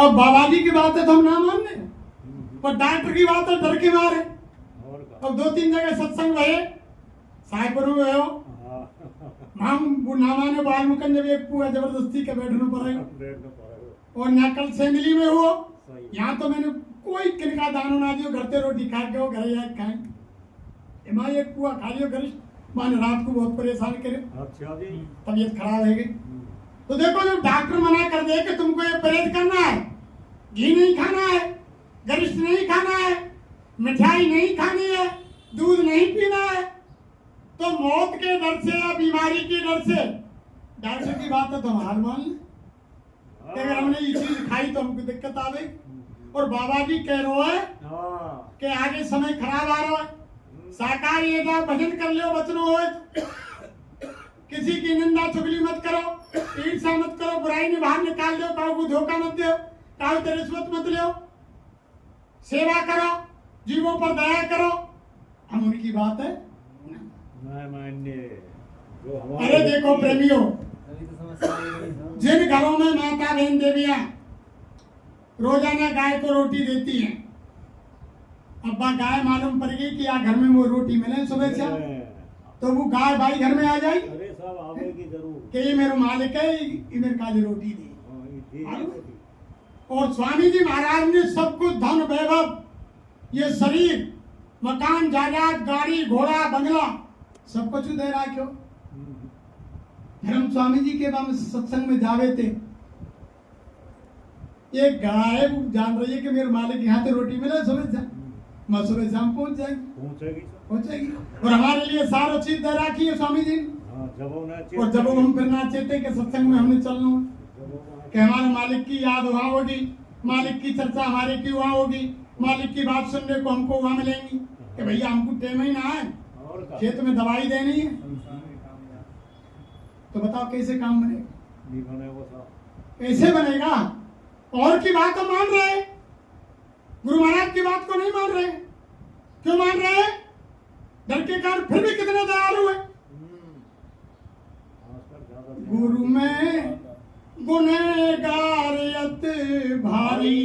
अब बाबा जी की बात है तो हम ना मान रहे, पर डॉक्टर की बात है डर के मारे। अब 2-3 जगह सत्संग भये, सायपुर में भयो, हम वो ना माने बाल मुकन जब एक पूरा जबरदस्ती के बैठने पड़े, और नाकल सेंदली में हुआ। यहाँ तो मैंने कोई किनका दानो ना दियो, घर ते रोटी खा के हो घर या खाए, एमाई एक पूरा खा लियो गरिष्ठ, माने रात को बहुत परेशान करे, तबीयत खराब है गई। तो देखो जब डॉक्टर मना कर दे कि तुमको ये परहेज करना है, घी नहीं खाना है, गरिष्ठ नहीं खाना है, मिठाई नहीं खानी है, दूध नहीं पीना है, तो मौत के डर से या बीमारी के डर से डॉक्टर की बात है तो हम हार मान लें। अगर हमने ये चीज खाई तो हमको दिक्कत आ गई। और बाबा जी कह रहे हैं कि आगे समय खराब आ रहा है, साकार ये जाओ भजन कर लो, बचनो हो, किसी की निंदा चुगली मत करो, ईर्ष्या मत करो, बुराई में बाहर निकाल दो, काऊ को धोखा मत दो, काऊ ते रिश्वत मत लो, सेवा करो, जीवों पर दया करो। हम उनकी बात है अरे देखो प्रेमियों, जिन घरों में माता बहन देवियां रोजाना गाय को रोटी देती हैं, अब्बा गाय मालूम पड़ गई कि यहाँ घर में वो रोटी मिले सुबह से, तो वो गाय भाई घर में आ जाए कि ये मेरा मालिक है, ये मेरे काली रोटी दी। और स्वामी जी महाराज ने सब कुछ धन वैभव, ये शरीर, मकान, जायदाद, गाड़ी, घोड़ा, बंगला सब कुछ दे रहा। क्यों? हम स्वामी जी के बाद सत्संग में जावे थे, एक गाय जान रही है कि मेरे मालिक यहाँ से रोटी मिले सुबह से, मैं सुबह शाम पहुंच जाएगी। और हमारे लिए सारा चीज दे रखी है स्वामी जी। और जब हम फिर ना चाहते कि सत्संग में हमने चलना कि हमारे मालिक की याद वहाँ होगी, मालिक की चर्चा हमारे की वहाँ होगी, मालिक की बात सुनने को हमको वहाँ मिलेंगी कि भैया हमको टेम ही ना है, खेत में दवाई देनी है। तो बताओ कैसे काम बनेगा? कैसे बनेगा? और की बात तो मान रहे, गुरु महाराज की बात को नहीं मान रहे। क्यों मान रहे? डर के कारण। फिर भी कितने दयालु है। गुरु में गुनहगारियत भारी,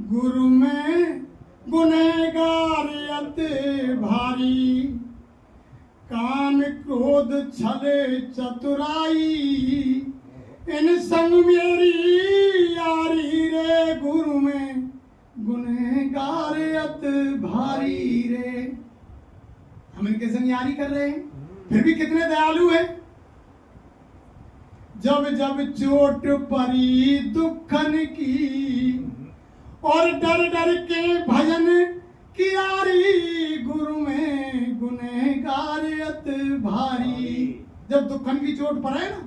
गुरु में गुनहगारियत भारी, काम क्रोध छल चतुराई, इन संग मेरी यारी रे, गुरु में गुनहगारियत भारी रे। हम इनके संग यारी कर रहे हैं, फिर भी कितने दयालु है। जब जब चोट परी दुखन की, और डर डर के भजन कियारी, गुरु में गुनहगारियत भारी। जब दुखन की चोट पड़े ना,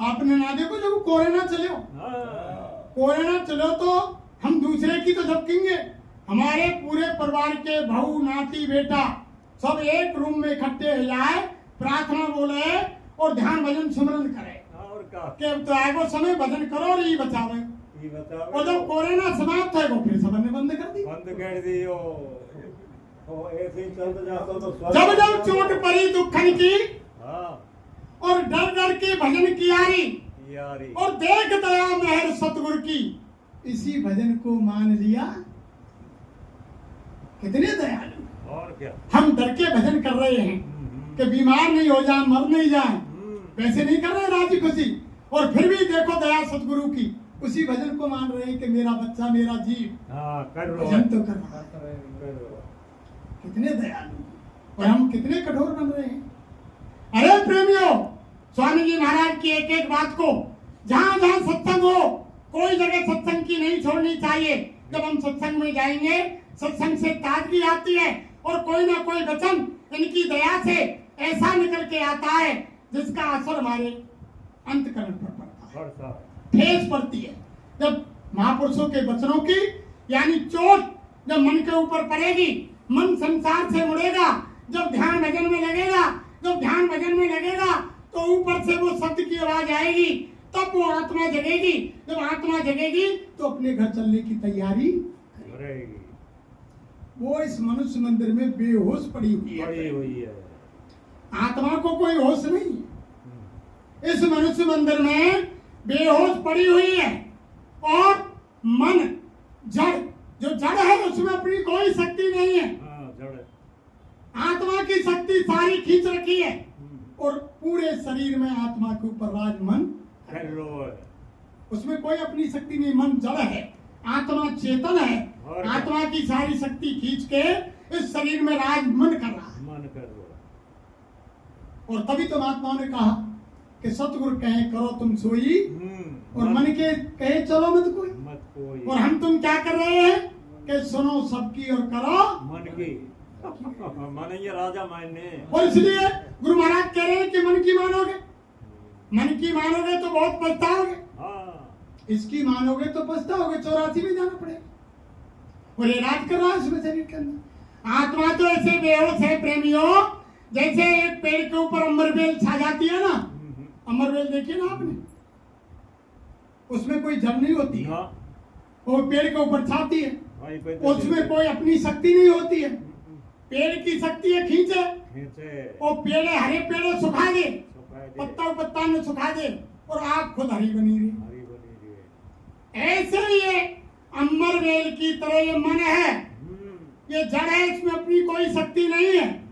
आपने ना देखो जब कोरोना चलो तो हम दूसरे की तो झपकेंगे, हमारे पूरे परिवार के बहू नाती बेटा सब एक रूम में इकट्ठे हो जाए, प्रार्थना बोले और ध्यान भजन सुमरन करे कि तो आगो समय भजन करो और ये बचावे। और जब कोरोना समाप्त है वो फिर सबने बंद कर दी। जब जब चोट पड़ी दुखन की, और डर डर के भजन की यारी, और देख दया मेहर सतगुरु की, इसी भजन को मान लिया। कितने दयालु। और क्या हम डर के भजन कर रहे हैं कि बीमार नहीं हो जाए, मर नहीं जाए, वैसे नहीं कर रहे राजी खुशी। और फिर भी देखो दया सतगुरु की, उसी भजन को मान रहे हैं कि मेरा बच्चा मेरा जीव भजन तो कर रहा है। कितने दयालु और हम कितने कठोर बन रहे हैं। अरे प्रेमियों, स्वामी जी महाराज की एक एक बात को, जहाँ जहाँ सत्संग हो, कोई जगह सत्संग की नहीं छोड़नी चाहिए। जब हम सत्संग में जाएंगे, सत्संग से ताजगी आती है, और कोई ना कोई वचन इनकी दया से ऐसा निकल के आता है जिसका असर हमारे अंतकरण पर पड़ता है, ठेस पड़ती है। जब महापुरुषों के वचनों की यानी चोट जब मन के ऊपर पड़ेगी, मन संसार से मुड़ेगा, जब ध्यान भजन में लगेगा, तो ऊपर से वो शब्द की आवाज आएगी, तब वो आत्मा जगेगी। जब आत्मा जगेगी तो अपने घर चलने की तैयारी करेगी। वो इस मनुष्य मंदिर में बेहोश पड़ी हुई है, आत्मा को कोई होश नहीं। इस मनुष्य मंदिर में बेहोश पड़ी हुई है, और मन जड़, जो जड़ है उसमें अपनी कोई शक्ति नहीं है। आत्मा की शक्ति सारी खींच रखी है और पूरे शरीर में आत्मा के ऊपर राज मन कर लो है। उसमें कोई अपनी शक्ति नहीं, मन जड़ है, आत्मा चेतन है, आत्मा की सारी शक्ति खींच के इस शरीर में राज मन कर रहा है। मन कर रहा। और तभी तो महात्माओं ने कहा कि सतगुरु कहे करो तुम सोई और मन के कहे चलो मत कोई। और हम तुम क्या कर रहे हैं कि सुनो सबकी और करो मन की। मन ये राजा मानने। और इसलिए गुरु महाराज कह रहे हैं कि मन की मानोगे, मन की मानोगे तो बहुत पछताओगे, इसकी मानोगे तो पछताओगे, 84 में जाना पड़ेगा। और ये राज कर रहा है उसमें शरीर के अंदर। आत्मा तो ऐसे बेहोश है प्रेमियों, जैसे एक पेड़ के ऊपर अमरबेल छा जाती है ना, अमरबेल देखिए ना आपने, उसमें कोई जड़ नहीं होती है, वो पेड़ के ऊपर छाती है, उसमें कोई अपनी शक्ति नहीं होती है। पेड़ की शक्ति है खींचे, और पेड़ हरे पेड़ सुखा दे, पत्ता पत्ता में सुखा दे और आग खुद हरी बनी रही। ऐसे ही ये अमरबेल की तरह ये मन है, ये जड़ है, इसमें अपनी कोई शक्ति नहीं है।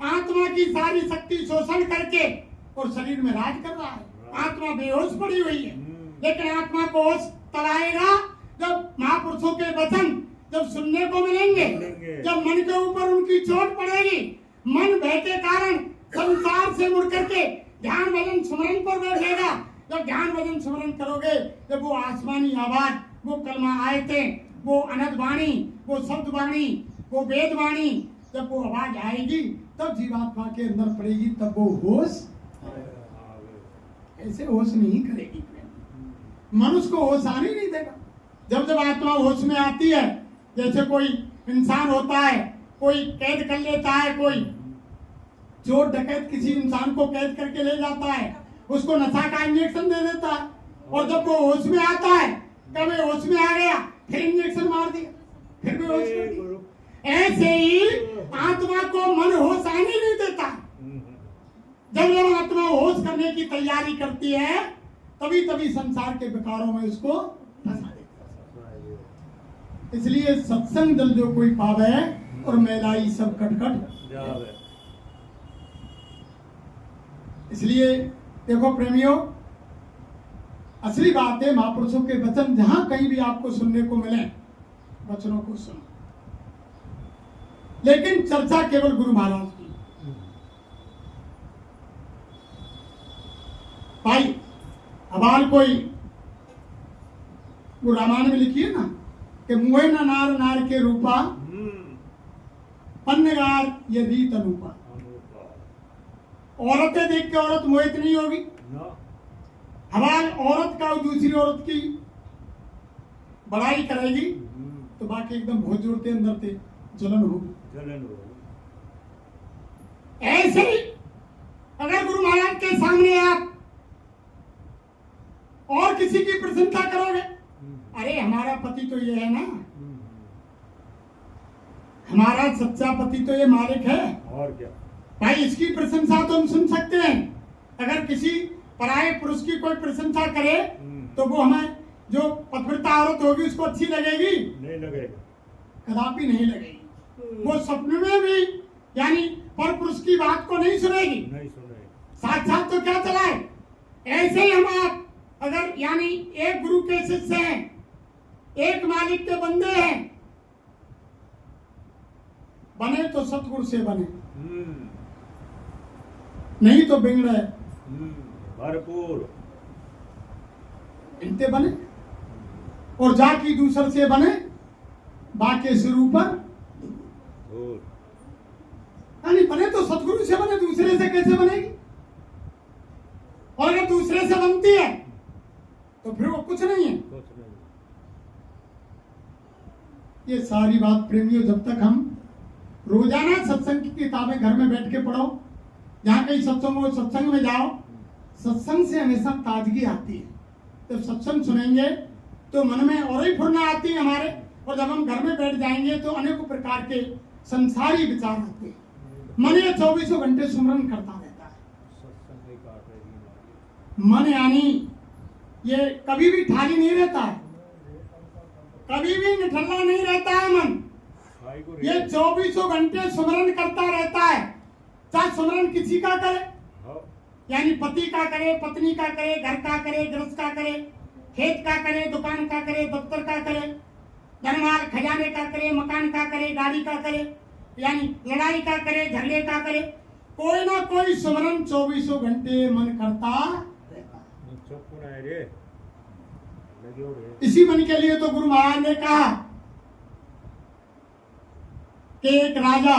आत्मा की सारी शक्ति शोषण करके और शरीर में राज कर रहा है। आत्मा बेहोश पड़ी हुई है, लेकिन आत्मा को होश तब आएगा जब महापुरुषों के वचन जब सुनने को मिलेंगे, जब मन के ऊपर उनकी चोट पड़ेगी, मन भय के कारण संसार से मुड़ करके ध्यान भजन स्मरण पर बैठेगा। जब ध्यान भजन स्मरण करोगे, जब वो आसमानी आवाज, वो कलमा आयतें, वो अनंत वाणी, वो शब्द वाणी, वो वेद वाणी, जब वो आवाज आएगी तब जीवात्मा के अंदर पड़ेगी, तब वो होश। ऐसे होश नहीं करेगी, मन उसको होश आने नहीं देगा। जब जब आत्मा होश में आती है, जैसे कोई इंसान होता है, कोई कैद कर लेता है, कोई चोर डकैत किसी इंसान को कैद करके ले जाता है, उसको नशा का इंजेक्शन दे देता है, और जब वो होश में आता है, कब होश में आ गया, फिर इंजेक्शन मार दिया, फिर भी होश कर दिया। ऐसे ही आत्मा को मन होश आने नहीं देता। जब जब आत्मा होश करने की तैयारी करती है, तभी तभी संसार के विकारों में उसको फंसा देता है। इसलिए सत्संग जल जो कोई पावे और मैलाई सब कटकट। इसलिए देखो प्रेमियों, असली बात है महापुरुषों के वचन जहां कहीं भी आपको सुनने को मिले, वचनों को सुनो, लेकिन चर्चा केवल गुरु महाराज की। भाई अबाल कोई वो रामायण में लिखी है ना कि मुहे न नार नार के रूपा, पन्नगार ये रीत अनुपा। औरतें देख के औरत मोहित नहीं होगी। हमारी औरत का दूसरी औरत की बड़ाई करेगी तो बाकी एकदम बहुत जोड़ते अंदर से जलन होगी। ऐसे ही अगर गुरु महाराज के सामने आप और किसी की प्रशंसा करोगे, अरे हमारा पति तो ये है ना, हमारा सच्चा पति तो ये मालिक है, और क्या भाई, इसकी प्रशंसा तो हम सुन सकते हैं। अगर किसी पराये पुरुष की कोई प्रशंसा करे तो वो हमें जो पतिव्रता औरत होगी उसको अच्छी लगेगी? नहीं लगेगी, कदापि नहीं लगेगी। वो सपने में भी यानी पर पुरुष की बात को नहीं सुनेगी, नहीं सुनेगी। साथ तो क्या चला है। ऐसे ही हम आप अगर यानी एक गुरु के शिष्य हैं, एक मालिक के बंदे हैं, बने तो सतगुरु से बने, नहीं तो बिगड़े भरपूर इनते बने, और जाकी दूसर से बने बाके सिर ऊपर। यानी बने तो सतगुरु से बने, दूसरे से कैसे बनेगी? और अगर दूसरे से बनती है तो फिर वो कुछ नहीं है। ये सारी बात प्रेमियों जब तक हम रोजाना सत्संग की किताबें घर में बैठ के पढ़ो, जहाँ कहीं सत्संग में जाओ, सत्संग से हमेशा ताजगी आती है। जब सत्संग सुनेंगे तो मन में और ही फुर्ना आती है हमारे, और जब हम घर में बैठ जाएंगे तो अनेकों प्रकार के संसारी विचार आते हैं। मन ये 24 घंटे सुमरन करता रहता है। मन यानी ये कभी भी खाली नहीं रहता है। कभी भी निठल्ला नहीं रहता है मन। ये 24 घंटे सुमरन करता रहता है। चाहे सुमरन किसी का करे, यानी पति का करे, पत्नी का करे, घर का करे, गृहस्थ का करे, खेत का करे, दुकान का करे, दफ्तर का करे, धनवार खजाने का करे, मकान का करे, गाड़ी का करे, यानी लड़ाई का करे, झगड़े का करे, कोई ना कोई सुमरन 24 घंटे मन करता। इसी मन के लिए तो गुरु महाराज ने कहा कि एक राजा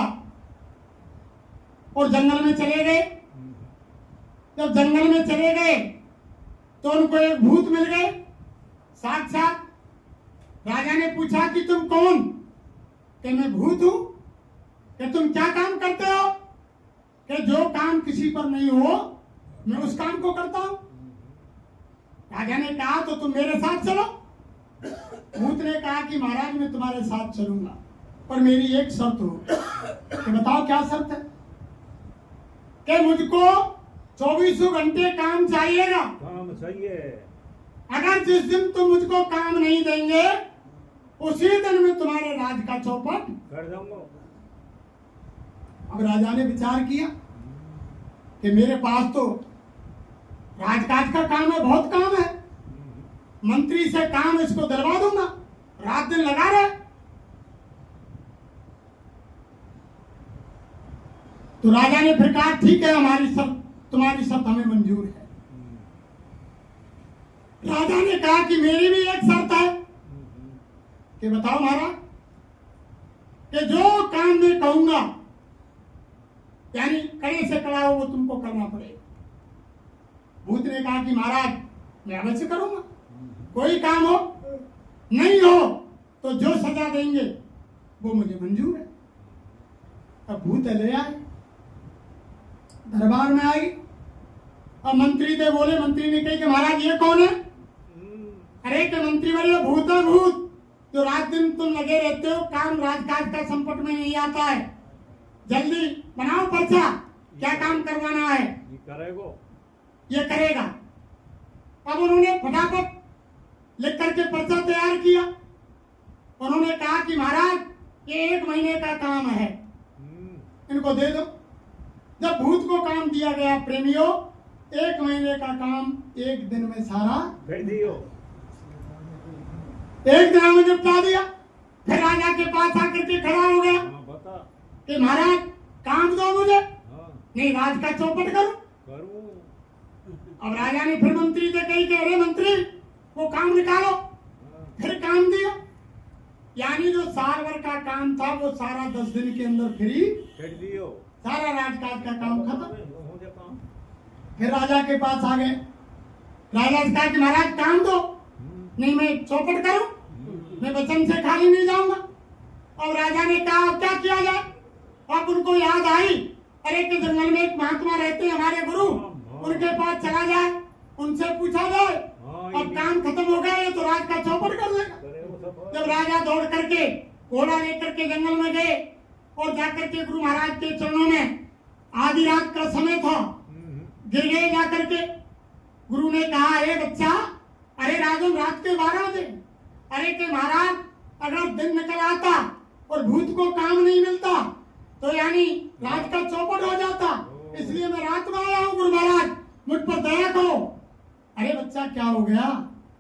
और जंगल में चले गए। जब जंगल में चले गए तो उनको एक भूत मिल गए साक्षात। राजा ने पूछा कि तुम कौन? कि मैं भूत हूं। कि तुम क्या काम करते हो? कि जो काम किसी पर नहीं हो मैं उस काम को करता हूं। राजा ने कहा तो तुम मेरे साथ चलो। भूत ने कहा कि महाराज मैं तुम्हारे साथ चलूंगा, पर मेरी एक शर्त हो। कि बताओ क्या शर्त है? कि मुझको 24 घंटे काम चाहिएगा। काम चाहिए। अगर जिस दिन तुम मुझको काम नहीं देंगे उसी दिन मैं तुम्हारे राज का चौपट कर दूंगा। अब राजा ने विचार किया कि मेरे पास तो राजकाज का काम है, बहुत काम है, मंत्री से काम इसको दिलवा दूंगा, रात दिन लगा रहे। तो राजा ने फिर कहा ठीक है, हमारी शर्त, तुम्हारी शर्त हमें मंजूर है। राजा ने कहा कि मेरी भी एक शर्त है। कि बताओ महाराज? कि जो काम मैं कहूंगा यानी कड़े से कड़ा हो वो तुमको करना पड़ेगा। भूत ने कहा कि महाराज मैं अवश्य करूंगा, कोई काम हो नहीं हो तो जो सजा देंगे वो मुझे मंजूर है। अब भूत ले आए, दरबार में आई। अब मंत्री थे, बोले, मंत्री ने कही कि महाराज ये कौन है? अरे के मंत्री बोले भूत है, भूत जो रात दिन तुम लगे रहते हो, काम राजकाज का संपट में नहीं आता है, जल्दी बनाओ पर्चा, क्या काम करवाना है? ये करेगा। अब उन्होंने फटाफट लिख करके पर्चा तैयार किया। उन्होंने कहा कि महाराज ये 1 महीने का काम है, इनको दे दो। जब भूत को काम दिया गया प्रेमियों, 1 महीने का काम 1 दिन में सारा कर दियो, 1 दिन में निपटा दिया। फिर राजा के पास आकर के खड़ा हो गया कि महाराज काम दो मुझे, नहीं राज का चौपट करूं। अब राजा ने फिर मंत्री से कही कि अरे मंत्री वो काम निकालो। फिर काम दिया, यानी जो साल भर का काम था वो सारा 10 दिन के अंदर फ्री कर दियो, सारा राजकाज का काम खत्म। फिर राजा के पास आ गए। राजा से कहा कि महाराज काम दो, नहीं मैं चौपट करूं, मैं वचन से खाली नहीं जाऊंगा। अब राजा ने कहा अब क्या किया जाए? अब उनको याद आई, अरे के जंगल में एक महात्मा रहते हैं हमारे गुरु, उनके पास चला जाए, उनसे पूछा जाए। अब काम खत्म हो गया है तो राज का चौपट कर देगा। जब राजा दौड़ करके घोड़ा लेकर के जंगल में गए और जाकर के गुरु महाराज के चरणों में, आधी रात का समय था, गिर गए जाकर के। गुरु ने कहा अरे बच्चा, अरे राजन रात के 12 बजे। अरे के महाराज अगर दिन निकल आता और भूत को काम नहीं मिलता तो यानी राज का चौपट हो जाता, इसलिए मैं रात में आया हूँ गुरु महाराज, मुझ पर दया करो। अरे बच्चा क्या हो गया?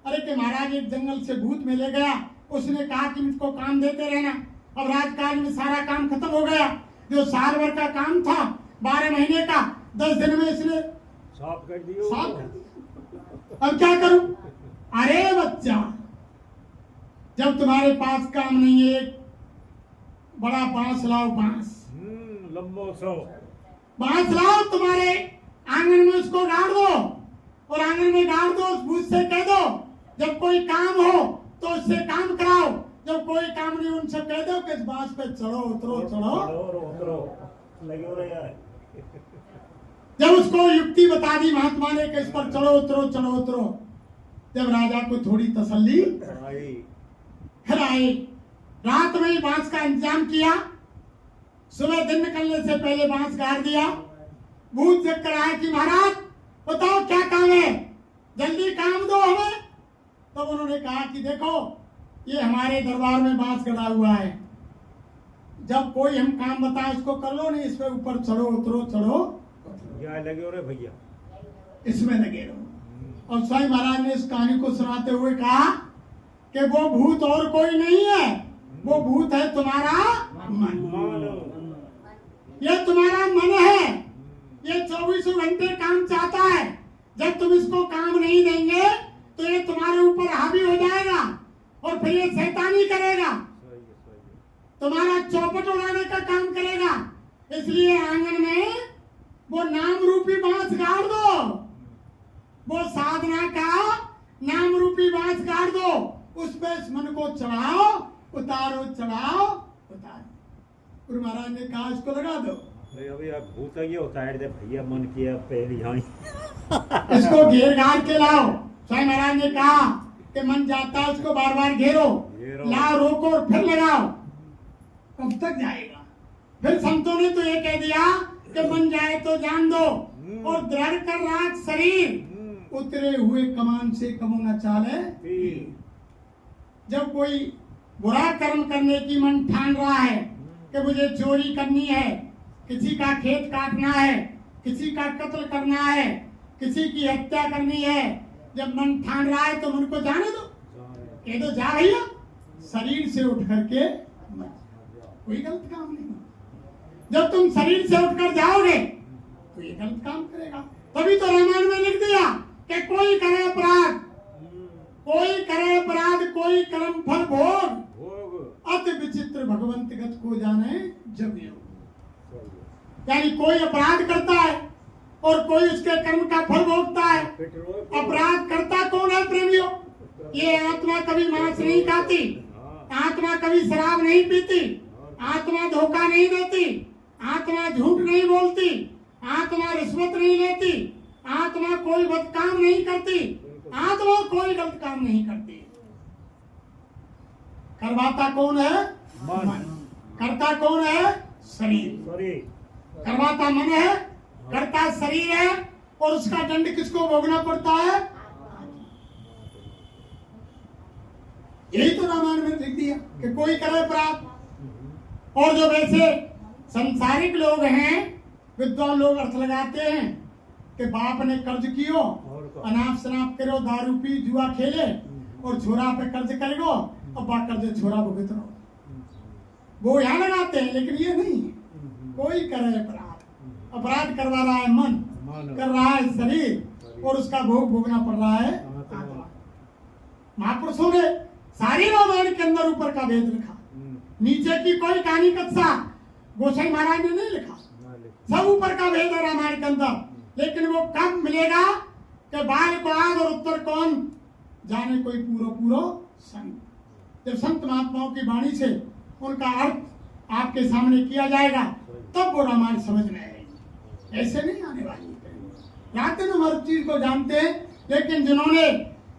अरे के महाराज एक जंगल से भूत में ले गया, उसने कहा कि मुझको काम देते रहना। अब राजकाज में सारा काम खत्म हो गया, जो साल भर का काम था 12 महीने का 10 दिन में इसने साफ कर दिया। अब क्या करूं? अरे बच्चा जब तुम्हारे पास काम नहीं है, एक बड़ा बांस लाओ, बांस लंबो सो बांस लाओ, तुम्हारे आंगन में उसको गाड़ दो और आंगन में गाड़ दो। उस भूत से कह दो जब कोई काम हो तो उससे काम कराओ, जब कोई काम नहीं उनसे कह दो कि इस बांस पे चढ़ो उतरो, चढ़ो उतरो लगे हो रहा है। जब उसको युक्ति बता दी महात्मा ने कि इस पर चढ़ो उतरो, चढ़ो उतरो, जब राजा को थोड़ी तसल्ली फिर आई, रात में ही बांस का इंतजाम किया, सुबह दिन निकलने से पहले बांस गाड़ दिया। भूत से कराया कि महाराज बताओ क्या काम है, जल्दी काम दो हमें। तब उन्होंने कहा कि देखो ये हमारे दरबार में बांस गड़ा हुआ है। जब कोई हम काम बताए उसको कर लो, नहीं इस पे ऊपर चढ़ो उतरो चढ़ो यहाँ लगे हो रे भैया, इसमें लगे रहो। और स्वामी महाराज ने इस कहानी को सुनाते हुए कहा कि वो भूत और कोई नहीं है, वो भूत है तुम्हारा मन। ये तुम्हारा मन है, ये 24 घंटे काम चाहता है। जब तुम इसको काम नहीं देंगे तो ये तुम्हारे ऊपर हावी हो जाएगा और फिर ये शैतानी करेगा, तुम्हारा चौपट उड़ाने का काम करेगा। इसलिए आंगन में वो नाम रूपी बांस गाड़ दो, वो साधना का नाम रूपी बांस गाड़ दो, उस पे इस मन को चढ़ाओ, उतारो चढ़ाओ उतारो। गुरु महाराज ने कहा इसको लगा दो। अभी अब भूत ये उतार दे भैया मन की पहले यहाँ इसको घेर घार के लाओ। स्वामी महाराज ने कहा कि मन जाता है उसको बार बार घेरो, लाओ रोको और फिर लगाओ। कब तक जाएगा? फिर संतों ने तो ये कह दिया कि मन जाए तो जान दो, और दृढ़ कर राख शरीर, उतरे हुए कमान से कमो न चाले। जब कोई बुरा कर्म करने की मन ठान रहा है कि मुझे चोरी करनी है, किसी का खेत काटना है, किसी का कत्ल करना है, किसी की हत्या करनी है, जब मन ठान रहा है तो मन को जाने दो, कह दो जा भैया, शरीर से उठ करके कोई गलत काम नहीं। जब तुम शरीर से उठकर जाओगे तो ये गलत काम करेगा। तभी तो रामायण में लिख दिया कि कोई करे अपराध, कोई करे अपराध, कोई कर्म फल भोग, अति विचित्र भगवंत गत को जाने जब योग। यानी कोई अपराध करता है और कोई उसके कर्म का फल भोगता है। अपराध करता कौन है प्रेमियों? ये आत्मा कभी मांस नहीं खाती, आत्मा कभी शराब नहीं पीती, आत्मा धोखा नहीं देती, आत्मा झूठ नहीं बोलती, आत्मा रिश्वत नहीं लेती, आत्मा कोई बद काम नहीं करती, आत्मा कोई गलत काम नहीं करती। करवाता कौन है? मन। करता कौन है? शरीर। करवाता मन है, करता शरीर है, और उसका दंड किसको भोगना पड़ता है? यही तो रामायण में लिख दिया कि कोई करे अपराध। और जो वैसे संसारिक लोग हैं, विद्वान लोग अर्थ लगाते हैं कि बाप ने कर्ज कियो, अनाप शनाप करो, दारू पी, जुआ खेले और छोरा पे कर्ज करेगो, अब बा कर्ज छोरा भुगत रहो, वो यहाँ लगाते हैं। लेकिन ये नहीं, कोई करे अपराध, अपराध करवा रहा है मन, कर रहा है शरीर, और उसका भोग भोगना पड़ रहा है आत्मा। महापुरुषों ने सारी रामायण के अंदर ऊपर का भेद लिखा, नीचे की कोई कहानी कच्चा गोसाई महाराज ने नहीं लिखा, सब ऊपर का भेद है रामायण के अंदर। लेकिन वो कब मिलेगा कि बाल को आग और उत्तर कौन जाने, कोई पूरो पूरो संत। जब संत महात्माओं की वाणी से उनका अर्थ आपके सामने किया जाएगा तब वो रामायण समझ में आएगी, ऐसे नहीं आने वाली। जानते हैं, हम हर चीज को जानते हैं, लेकिन जिन्होंने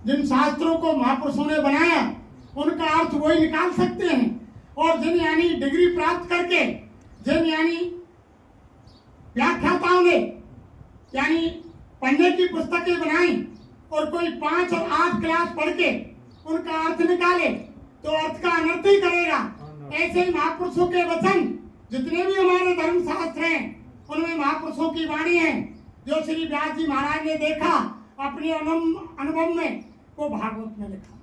जिन शास्त्रों को महापुरुषों ने बनाया उनका अर्थ वही निकाल सकते हैं। और जिन यानी डिग्री प्राप्त करके, जिन यानी व्याख्याताओं ने यानी पढ़ने की पुस्तकें बनाई और कोई 5 और 8 क्लास पढ़ के उनका अर्थ निकाले तो अर्थ का अनर्थ ही करेगा। ऐसे ही महापुरुषों के वचन, जितने भी हमारे धर्म शास्त्र हैं, उनमें महापुरुषों की वाणी है। जो श्री व्यास जी महाराज ने देखा अपने अनुभव में, वो भागवत में लिखा।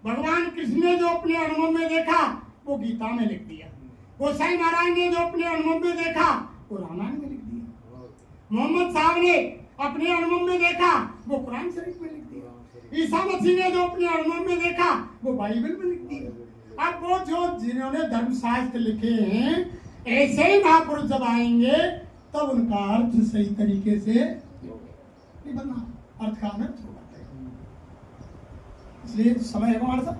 भगवान कृष्ण ने जो अपने अनुभव में देखा वो गीता में लिख दिया। गोसाई महाराज ने जो अपने अनुभव में देखा वो रामायण में लिख दिया। मोहम्मद साहब ने अपने अनुभव में देखा वो कुरान शरीफ में लिख दिया। ईसा मसीह ने जो अपने अनुभव में देखा वो बाइबल में लिख दिया। अब वो जो जिन्होंने धर्मशास्त्र लिखे हैं, ऐसे ही महापुरुष जब आएंगे तब उनका अर्थ सही तरीके से नहीं बनना, अर्थ का अनर्थ होगा। इसलिए समय है हमारे साथ।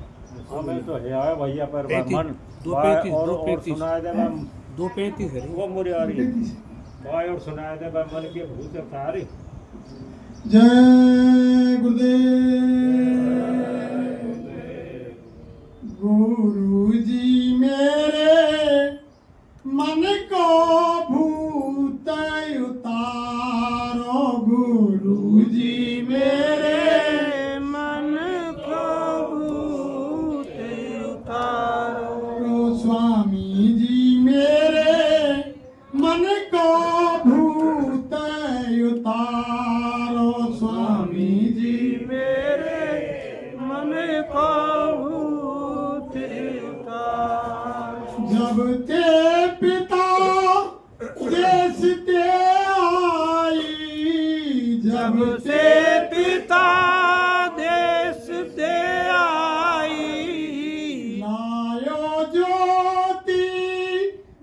हमें तो है भैया पर मन 2:35 है वो मुझे आ रही भाई, और सुनाया दे भाई मन के भूत सारी। जय गुरुदेव। गुरुजी मेरे मन को भूत उतारो, गुरुजी मेरे मन को भूत सबसे पिता देश दे आई, लायो ज्योति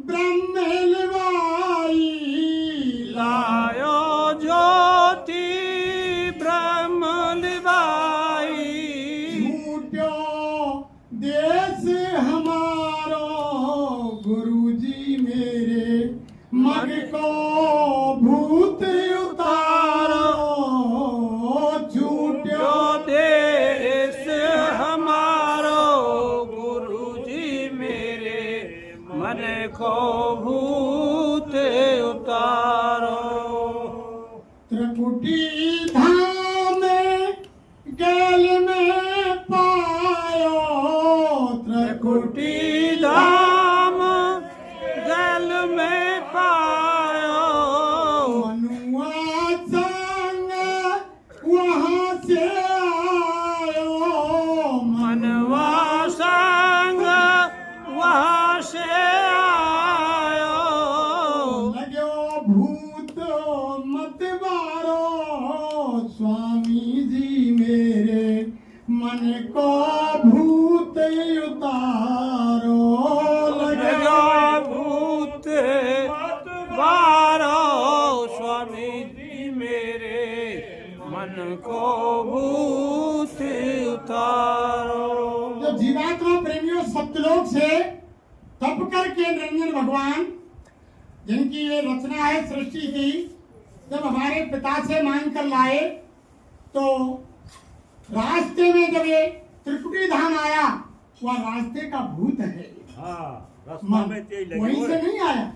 ब्रह्म लिवाई, लायो ज्योति ब्रह्म लिवाई, झूठो देश हमारो गुरुजी मेरे मन को भूत उतारो, झूठो जो देश हमारो गुरुजी मेरे मन को भूत उतारो, त्रिकुटी धाम गैल में पायो, त्रिकुटी कुटी धाम जल में पायो, मनुआ संग वहाँ से आयो, मनवा संग वहाँ से आयो, लगो भूत मत मारो स्वामी जी मेरे मन को भूत उतारो, लगा भूत बारो स्वामी जी मेरे मन को भूत उतारो। जब जीवात्मा प्रेमियों सत्यलोक से तप करके निरंजन भगवान जिनकी ये रचना है सृष्टि की, जब हमारे पिता से मांग कर लाए तो रास्ते में जब ये त्रिकुटी धाम आया, वह रास्ते का भूत है, हाँ रास्ता में तेज लगे वहीं से नहीं आया।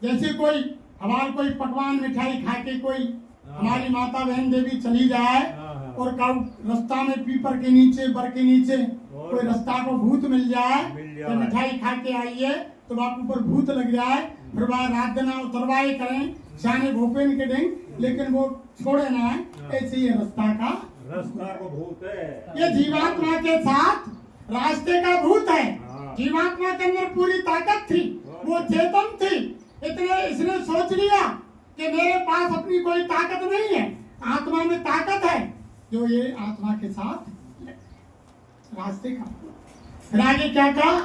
जैसे कोई हमारे कोई पकवान मिठाई खा के कोई हमारी माता बहन देवी चली जाए और कब रास्ता में पीपर के नीचे बर के नीचे कोई रास्ता को भूत मिल जाए तो मिठाई खा के आइए तो वहाँ ऊपर भूत लग जाए, फिर वह रात दिन उतरवाए करें शाने भोपेन के डेंग, लेकिन वो छोड़े ना, ऐसे ही रास्ता को भूत है। ये जीवात्मा के साथ रास्ते का भूत है। जीवात्मा के अंदर पूरी ताकत थी, वो चेतन थी, इतने इसने सोच लिया कि मेरे पास अपनी कोई ताकत नहीं है, आत्मा में ताकत है, जो ये आत्मा के साथ रास्ते का। फिर आगे क्या कहा,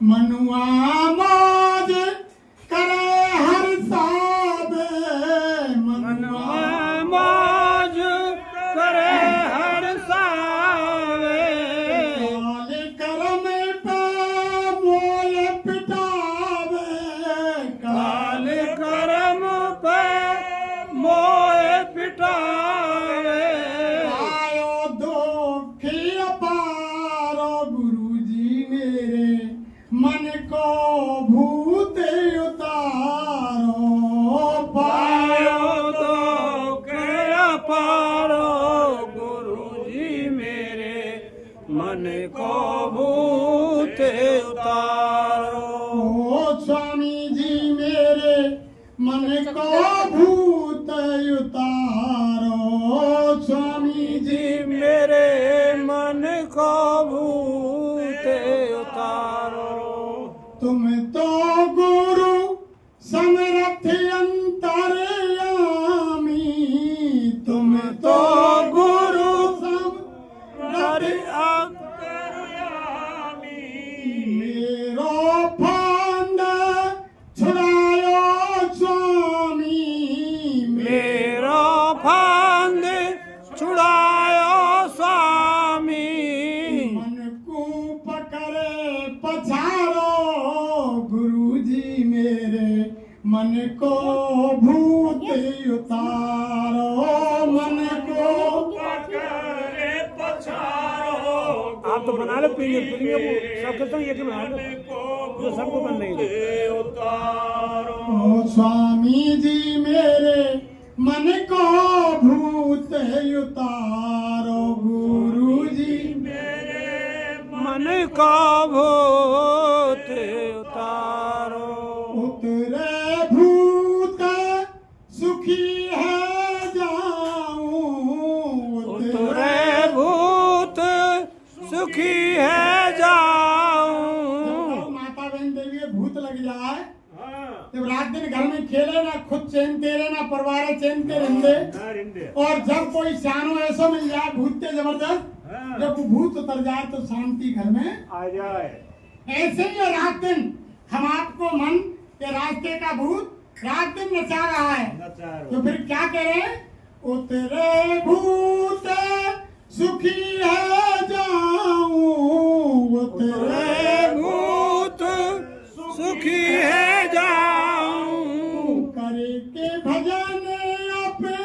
मनुआ मौज करे हर साबे, मनवा मौज करे हर सावे, काले कर्म पे मोल पिटावे, काल कर्म पे मोह पिटावे, आयो दुखी अपारो गुरुजी मेरे मन को भूत उतारो, पायो तो के पारो गुरुजी मेरे मन को भूत उतारो, ओ स्वामी जी मेरे मन को भूत उतारो, स्वामी जी जी मेरे मन को भूत उतारो, तुम तो गुरु समरथ अंतर्यामी, तुम तो गुरु हरि मेरो फांद छुड़ायो स्वामी, मेरो फांद छुड़ायो स्वामी, मन को पकड़े पछाड़ो गुरुजी मेरे मन को भूत उतारो, मन को पकड़े पछाड़ो, आप तो बना लो पीने पीने सब कहते हैं ये कि बना लो जो सबको बन रही है। उतारो, ओ स्वामी जी मेरे मन को भूत उतारो, गुरुजी मन का भूत उतारो, उतरे भूत सुखी है जाऊं, उतरे भूत सुखी है जाऊं, माता बहन देवी भूत लग जाए, हाँ जब रात दिन घर में खेले ना खुद चैन तेरे ना परिवार चैन के रहंदे। ना रिंदे। और जब कोई सियानो ऐसा मिल जाए भूत के जबरदस्त, हाँ। जब वो भूत उतर जाए तो शांति घर में आ जाए। ऐसे ही रात दिन हम आपको मन के रास्ते का भूत रात दिन नचा रहा है। नचारो। तो फिर क्या करें? उतरे भूत सुखी है जाऊं, उतरे भूत सुखी है जाऊं, करके भजन अपने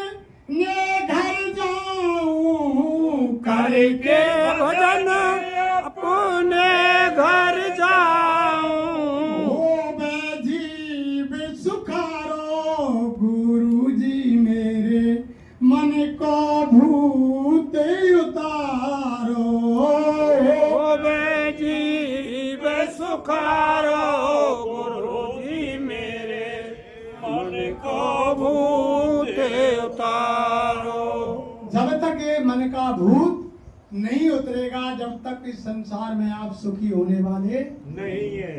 घर जाऊं, करके भजन अपने घर जाऊं। ओ जीव सुखारो गुरुजी मेरे मन को भूत उतारो। ओ जीव सुखारो गुरुजी मेरे मन को भूत उतारो। जब तक ये मन का भूत नहीं उतरेगा, जब तक इस संसार में आप सुखी होने वाले नहीं है।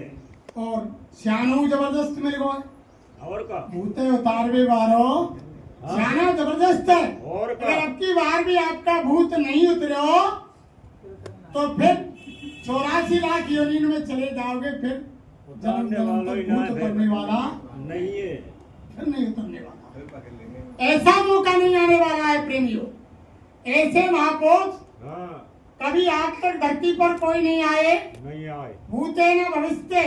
और सियानो जबरदस्त मिल गए, और का भूते उतारवे वारो सियाना जबरदस्त है। और का अगर अब की बार भी आपका भूत नहीं उतरे हो तो फिर 84 लाख योनिन में चले जाओगे, फिर जन्म जन्म तक भूत उतरने वाला नहीं है। फिर नहीं उतरने वाला। ऐसा मौका नहीं आने वाला है प्रेमियों। ऐसे महापुरुष हाँ। कभी आज तक धरती पर कोई नहीं आए, नहीं आए। भूते न भविष्य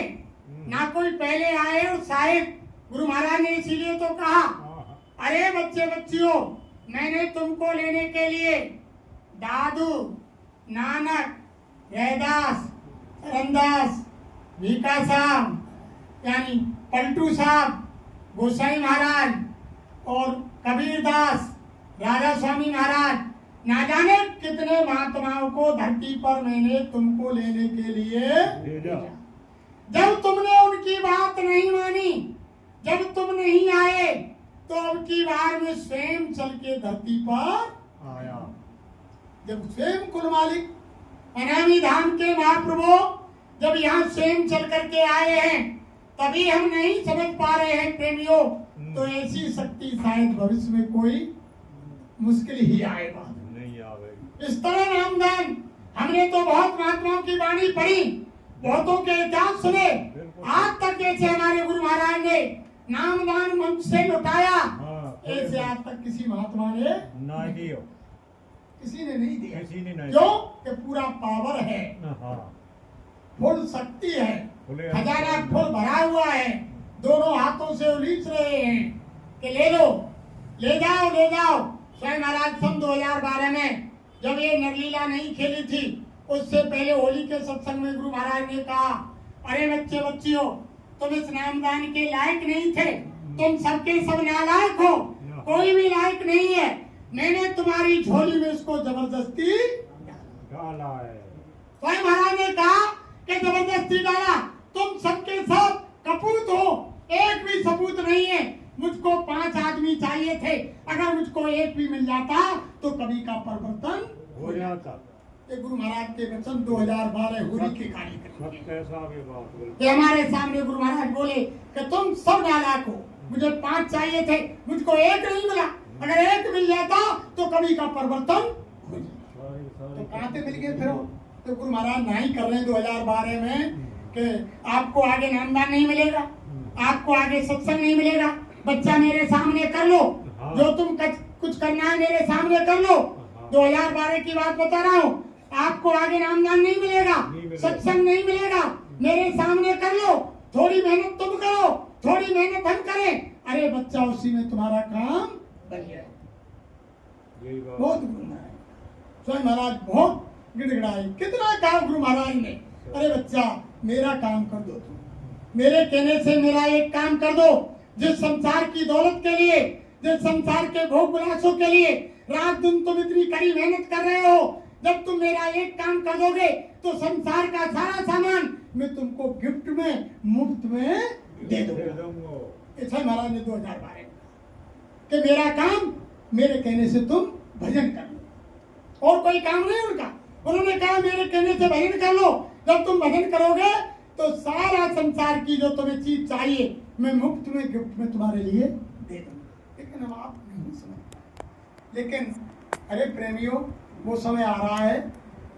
ना कोई पहले आए। और शायद गुरु महाराज ने इसीलिए तो कहा, हाँ। अरे बच्चे बच्चियों, मैंने तुमको लेने के लिए दादू, नानक, रैदास, रमदास, भीका साहब यानी पलटू साहब, गोसाई महाराज और कबीर दास, राधा स्वामी महाराज, ना जाने कितने महात्माओं को धरती पर मैंने तुमको लेने के लिए भेजा। जब तुमने उनकी बात नहीं मानी, जब तुम नहीं आए, तो अब की बार में स्वयं चल के धरती पर आया। जब स्वयं कुल मालिक अनामी धाम के महाप्रभु जब यहाँ स्वयं चल करके आए हैं, तभी हम नहीं समझ पा रहे हैं प्रेमियों। तो ऐसी शक्ति शायद भविष्य में कोई मुश्किल ही आएगा। नहीं आवेगी। इस तरह नामदान हमने तो बहुत महात्माओं की वाणी पढ़ी, बहुतों के इतिहास सुने, आज तक जैसे हमारे गुरु महाराज ने नामदान मंच से लुटाया, हाँ। ऐसे आज तक किसी महात्मा ने ना दियो। किसी ने नहीं दिया। किसी ने नहीं। क्यों? कि पूरा पावर है, हाँ। फुल शक्ति है, खुले खजाना फुल भरा हुआ है, दोनों हाथों से उलीच रहे हैं कि ले लो, ले जाओ, ले जाओ। स्वयं महाराज सन 2012 में जब ये नरलीला नहीं खेली थी, उससे पहले होली के सत्संग में गुरु महाराज ने कहा, अरे बच्चे बच्चियों, तुम इस नामदान के लायक नहीं थे, तुम सबके सब नालायक हो, कोई भी लायक नहीं है। मैंने तुम्हारी झोली में इसको जबरदस्ती डाला है। स्वयं महाराज ने कहा कि जबरदस्ती डाला, तुम सबके सब कपूत हो, एक भी सबूत नहीं है। मुझको 5 आदमी चाहिए थे, अगर मुझको एक भी मिल जाता तो कभी का परिवर्तन हो जाता। ये गुरु महाराज के वचन 2012 होली के कार्यक्रम सब कैसा भी बात बोल। ये हमारे सामने गुरु महाराज बोले कि तुम सब नालायक हो, मुझे 5 चाहिए थे, मुझको एक नहीं मिला, अगर एक मिल जाता तो कभी का परिवर्तन हो जाता। तो कहाँ से मिल गए फिर? तो गुरु महाराज नहीं कर रहे हैं 2012 में कि आपको आगे नामदान नहीं मिलेगा, आपको आगे सत्संग नहीं मिलेगा, बच्चा मेरे सामने कर लो, जो तुम कुछ करना है मेरे सामने कर लो। 2012 की बात बता रहा हूँ, आपको आगे नामदान नहीं मिलेगा, सत्संग नहीं मिलेगा, मेरे सामने कर लो, थोड़ी मेहनत तुम करो, थोड़ी मेहनत हम करें, अरे बच्चा उसी में तुम्हारा काम बन गया। बहुत गुरु महाराज स्वयं महाराज बहुत गिड़गिड़ाए, कितना कहा गुरु महाराज ने, अरे बच्चा मेरा काम कर दो, तुम मेरे कहने से मेरा एक काम कर दो। जिस संसार की दौलत के लिए, जिस संसार के भोग विलासों के लिए रात दिन तुम इतनी कड़ी मेहनत कर रहे हो, जब तुम मेरा एक काम कर दोगे तो संसार का सारा सामान मैं तुमको गिफ्ट में मुफ्त में दे दूंगा। ऐसा महाराज ने 2012 कि मेरा काम मेरे कहने से तुम भजन कर लो, और कोई काम नहीं उनका। उन्होंने कहा मेरे कहने से भजन कर लो, जब तुम भजन करोगे तो सारा संसार की जो तुम्हें चीज चाहिए मैं मुफ्त में गिफ्ट में तुम्हारे लिए दे दूंगा। लेकिन अब आप नहीं समझ पाए। लेकिन अरे प्रेमियों, वो समय आ रहा है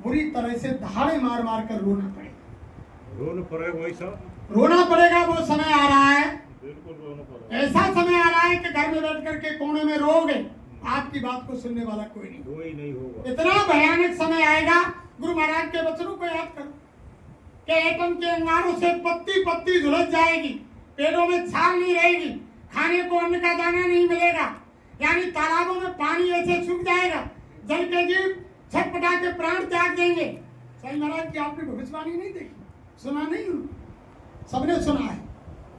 बुरी तरह से दहाड़े मार मार कर रोना पड़ेगा। रोना पड़ेगा वही सब, रोना पड़ेगा, वो समय आ रहा है। बिल्कुल रोना पड़ेगा। ऐसा समय आ रहा है कि घर में बैठ करके कोने में रोओगे, आपकी बात को सुनने वाला कोई नहीं। कोई नहीं होगा। इतना भयानक समय आएगा। गुरु महाराज के वचनों को याद करो कि एटम के अंगारों से पत्ती पत्ती झुलस जाएगी, पेड़ों में छाल नहीं रहेगी, खाने को अन्न का दाना नहीं मिलेगा, यानी तालाबों में पानी ऐसे सूख जाएगा, जल के जीव छटपटा के प्राण त्याग देंगे। सही महाराज की आपने भविष्यवाणी नहीं देखी, सुना नहीं, सबने सुना है।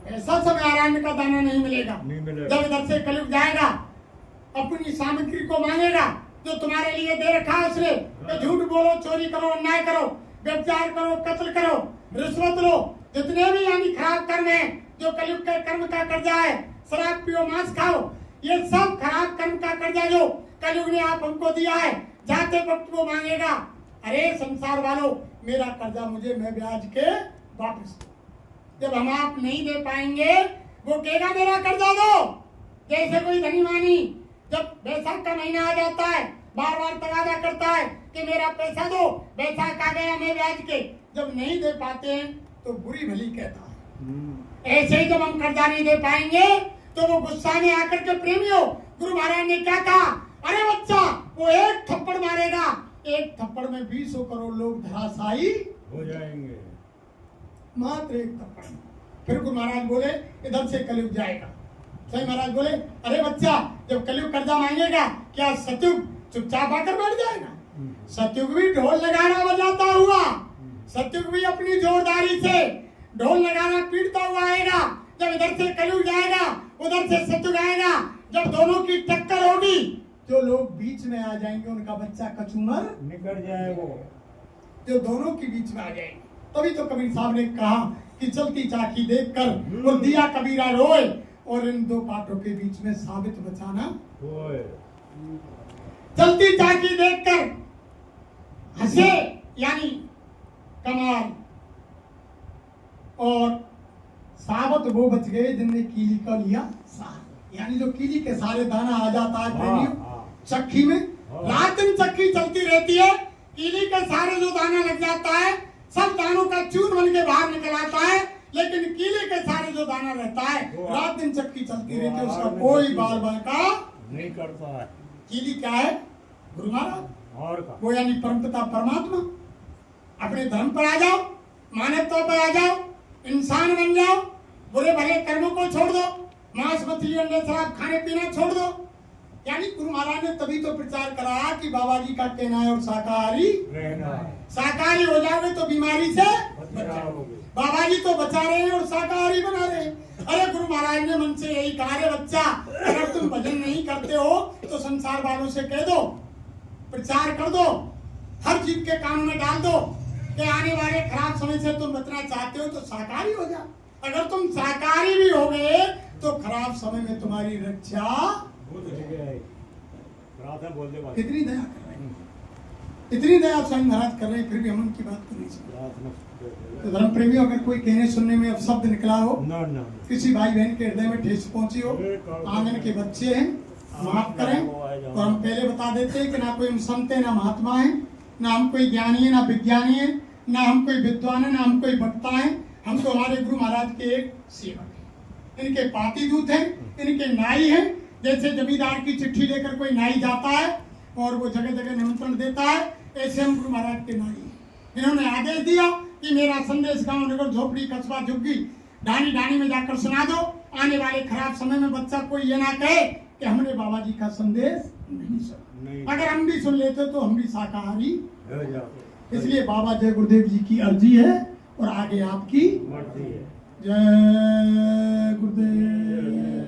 ऐसा समय आ रहा है, अन्न का दाना नहीं मिलेगा। जब इधर से कलयुग जाएगा, अपनी सामग्री को मांगेगा जो तुम्हारे लिए दे रखा है उसने, तो झूठ बोलो, चोरी करो, अन्याय करो, व्यभिचार करो, कत्ल करो, रिश्वत लो, जितने भी यानी खराब कर्म है, जो कलयुग के कर्म का कर्जा है, शराब पियो, मांस खाओ, ये सब खराब कर्म का कर्जा जो कलयुग ने आप हमको दिया है, जाते वक्त वो मांगेगा, अरे संसार वालों, मेरा कर्जा मुझे मैं ब्याज के वापस दो। जब हम आप नहीं दे पाएंगे, वो कहेगा मेरा कर्जा दो। जैसे कोई धनी मानी जब बैसाख का महीना आ जाता है, बार बार तगादा करता है कि मेरा पैसा दो, बैसाख आ गया मैं ब्याज के, जब नहीं दे पाते हैं तो बुरी भली कहता है। ऐसे ही जब हम कर्जा नहीं दे पाएंगे तो वो गुस्सा में आकर के प्रेमियों, गुरु महाराज ने क्या कहा, अरे बच्चा, वो एक थप्पड़ मारेगा, एक थप्पड़ में 20 करोड़ लोग धराशायी हो जाएंगे, मात्र एक थप्पड़। फिर गुरु महाराज बोले इधर से कलयुग जाएगा। सही महाराज बोले, अरे बच्चा, जब कलयुग कर्जा मांगेगा, क्या सतयुग चुपचाप आकर बैठ जाएगा? सतयुग भी ढोल लगाना बजाता हुआ, सतयुग भी अपनी जोरदारी से ढोल लगाना पीटता हुआ आएगा। जब इधर से कलयुग जाएगा, उधर से सतयुग आएगा, जब दोनों की टक्कर होगी, जो लोग बीच में आ जाएंगे उनका बच्चा कचूमर निकल जाए वो, जो दोनों के बीच में आ जाएंगे। तभी तो कबीर साहब ने कहा कि चलती चाकी देखकर और दिया कबीरा रोए, और इन दो पाटों के बीच में साबित बचाना होए। चलती चाकी देखकर हंसे यानी कमाल, और साबित वो बच गए जिनने कीली का लिया सार, यानी जो कीली के सारे दाना आ जाता है प्रेमियों चक्की में, रात दिन चक्की चलती रहती है, कीली के सारे जो दाना लग जाता है, सब दानों का चूर बन के बाहर निकल आता है, लेकिन कीले के सारे जो दाना रहता है, रात दिन चक्की चलती रहती है, उसका कोई बाल बांका नहीं करता है। कीली क्या है? गुरु महाराज और का वो यानी परमपिता परमात्मा। अपने धर्म पर आ जाओ, मानवता पर आ जाओ, इंसान बन जाओ, बुरे भले कर्मों को छोड़ दो, मांस मछली अंडे शराब खाने पीना छोड़ दो। यानी गुरु महाराज ने तभी तो प्रचार करा कि बाबा जी का कहना है और शाकाहारी रहना है, शाकाहारी हो जाओगे तो बीमारी से बचाओगे। बाबा जी तो बचा रहे हैं और शाकाहारी बना रहे हैं। अरे गुरु महाराज ने मन से यही कहा, रे बच्चा, अगर तुम भजन नहीं करते हो तो संसार वालों से कह दो, प्रचार कर दो, हर जीव के कान में डाल दो कि आने वाले खराब समय से तुम बचना चाहते हो तो शाकाहारी हो जाओ। अगर तुम शाकाहारी भी हो गए तो खराब समय में तुम्हारी रक्षा बोल दे भाई। कितनी दया कर रहे हैं, इतनी दया स्वयं महाराज कर रहे हैं, फिर भी हम उनकी बात को नहीं सुन। तो धर्म प्रेमियों, अगर कोई कहने सुनने में अपशब्द निकला हो, किसी भाई बहन के हृदय में ठेस पहुंची हो, आंगन के बच्चे हैं, माफ करें। और हम पहले बता देते हैं कि ना कोई हम संत है, ना महात्मा है, ना हम कोई ज्ञानी है, ना विज्ञानी है, ना हम कोई विद्वान है, ना हम कोई वक्ता है। हम तो हमारे गुरु महाराज के एक सेवक हैं, इनके पाती दूत हैं, इनके नाई हैं। जैसे जमींदार की चिट्ठी लेकर कोई नाई जाता है और वो जगह जगह निमंत्रण देता है, ऐसे हम गुरु महाराज के नाई हैं। इन्होंने आदेश दिया कि मेरा संदेश गांव नगर झोपड़ी कस्बा झुग्गी ढानी ढानी में जाकर सुना दो, आने वाले खराब समय में बच्चा कोई ये ना कहे कि हमने बाबा जी का संदेश नहीं सुना। अगर हम भी सुन लेते तो हम भी शाकाहारी। इसलिए बाबा जय गुरुदेव जी की अर्जी है और आगे आपकी मर्जी है। जय गुरुदेव।